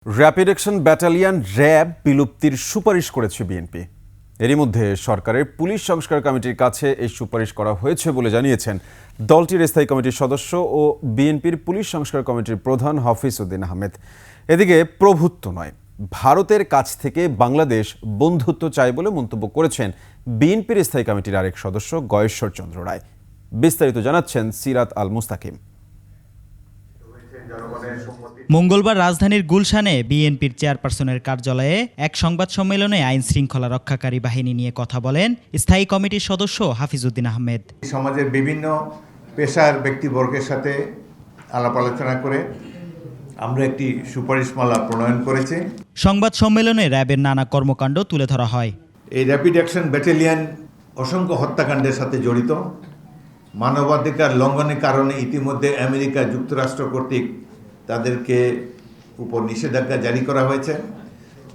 Rapid action battalion RAB বিলুপ্তির সুপারিশ করেছে বিএনপি। এরই মধ্যে সরকারের পুলিশ সংস্কার কমিটির কাছে এই সুপারিশ করা হয়েছে বলে জানিয়েছেন দলটির স্থায়ী কমিটির সদস্য ও বিএনপির পুলিশ সংস্কার কমিটির প্রধান হাফিজ উদ্দিন আহমেদ। এদিকে প্রভুত্ব নয়, ভারতের কাছ থেকে বাংলাদেশ বন্ধুত্ব চায় বলে মন্তব্য করেছেন বিএনপির স্থায়ী কমিটির আরেক সদস্য গয়েশ্বর চন্দ্র রায়। বিস্তারিত জানাচ্ছেন সিরাত আল মুস্তাকিম। মঙ্গলবার রাজধানীর গুলশানে বিএনপির চেয়ারপারসনের কার্যালয়ে এক সংবাদ সম্মেলনে আইন শৃঙ্খলা রক্ষাকারী বাহিনী নিয়ে কথা বলেন স্থায়ী কমিটির সদস্য হাফিজ উদ্দিন আহমেদ। সমাজের বিভিন্ন পেশার ব্যক্তিবর্গের সাথে আলাপ আলোচনা করে আমরা একটি সুপারিশমালা প্রণয়ন করেছি। সংবাদ সম্মেলনে র্যাবের নানা কর্মকাণ্ড তুলে ধরা হয়। এই র্যাপিড অ্যাকশন ব্যাটালিয়ন অসংখ্য হত্যাকাণ্ডের সাথে জড়িত। মানবাধিকার লঙ্ঘনের কারণে ইতিমধ্যে আমেরিকা যুক্তরাষ্ট্র কর্তৃক তাদেরকে উপর নিষেধাজ্ঞা জারি করা হয়েছে।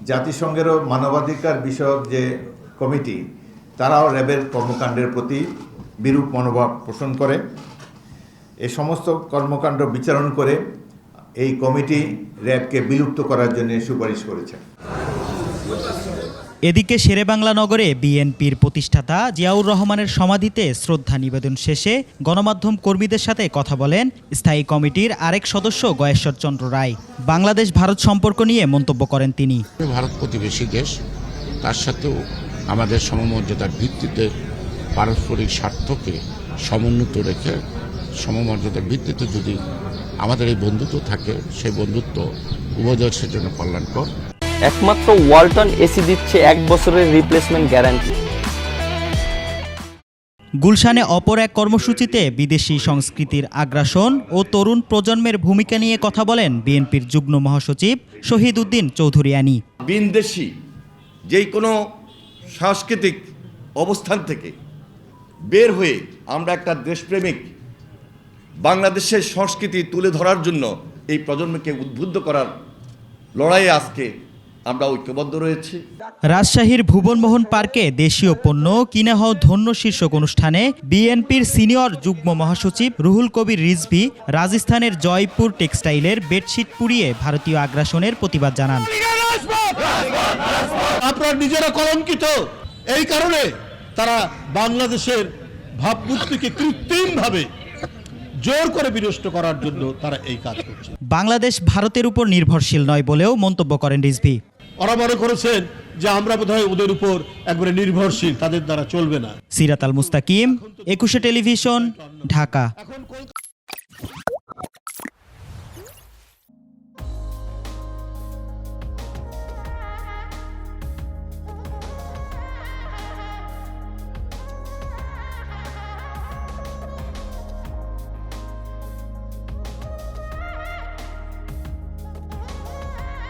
জাতিসংঘেরও মানবাধিকার বিষয়ক যে কমিটি, তারাও র্যাবের কর্মকাণ্ডের প্রতি বিরূপ মনোভাব পোষণ করে। এই সমস্ত কর্মকাণ্ড বিচারণ করে এই কমিটি র্যাবকে বিলুপ্ত করার জন্য সুপারিশ করেছে। এদিকে শেরেবাংলা নগরে বিএনপির প্রতিষ্ঠাতা জিয়াউর রহমানের সমাধিতে শ্রদ্ধা নিবেদন শেষে গণমাধ্যম কর্মীদের সাথে কথা বলেন স্থায়ী কমিটির আরেক সদস্য গয়েশ্বর চন্দ্র রায়। বাংলাদেশ ভারত সম্পর্ক নিয়ে মন্তব্য করেন তিনি। ভারত প্রতিবেশী দেশ, তার সাথেও আমাদের সমমর্যাদার ভিত্তিতে পারস্পরিক স্বার্থকে সমুন্নত রেখে সমমর্যাদার ভিত্তিতে যদি আমাদের এই বন্ধুত্ব থাকে, সেই বন্ধুত্ব উভয় দেশের জন্য কল্যাণকর। একমাত্র ওয়ালটন এসি দিচ্ছে 1 বছরের রিপ্লেসমেন্ট গ্যারান্টি। গুলশানে অপর এক কর্মসূচিতে বিদেশি সংস্কৃতির আগ্রাসন ও তরুণ প্রজন্মের ভূমিকা নিয়ে কথা বলেন বিএনপির যুগ্ম মহাসচিব শহীদ উদ্দিন চৌধুরিয়ানী। বিদেশি যেই কোনো সাংস্কৃতিক অবস্থান থেকে বের হয়ে আমরা একটা দেশপ্রেমিক বাংলাদেশের সংস্কৃতি তুলে ধরার জন্য এই প্রজন্মকে উদ্বুদ্ধ করার লড়াইয়ে আজকে আমরা ঐক্যবদ্ধ রয়েছি। রাজশাহীর ভুবনমোহন পার্কে দেশীয় পণ্য কিনে হও ধন্য শীর্ষক অনুষ্ঠানে বিএনপির সিনিয়র যুগ্ম মহাসচিব রুহুল কবির রিজভী রাজস্থানের জয়পুর টেক্সটাইলের বেডশিট পুড়িয়ে ভারতীয় আগ্রাসনের প্রতিবাদ জানান। আপনারা নিজেরা কলঙ্কিত, এই কারণে তারা বাংলাদেশের ভাবমূর্তিকে কৃত্রিমভাবে জোর করে বিনষ্ট করার জন্য তারা এই কাজ করছে। বাংলাদেশ ভারতের উপর নির্ভরশীল নয় বলেও মন্তব্য করেন রিজভী। ওরা মনে করেছেন যে আমরা বোধহয় ওদের উপর একবারে নির্ভরশীল, তাদের দ্বারা চলবে না। সিরাত আল মুস্তাকিম, 21 টেলিভিশন, ঢাকা।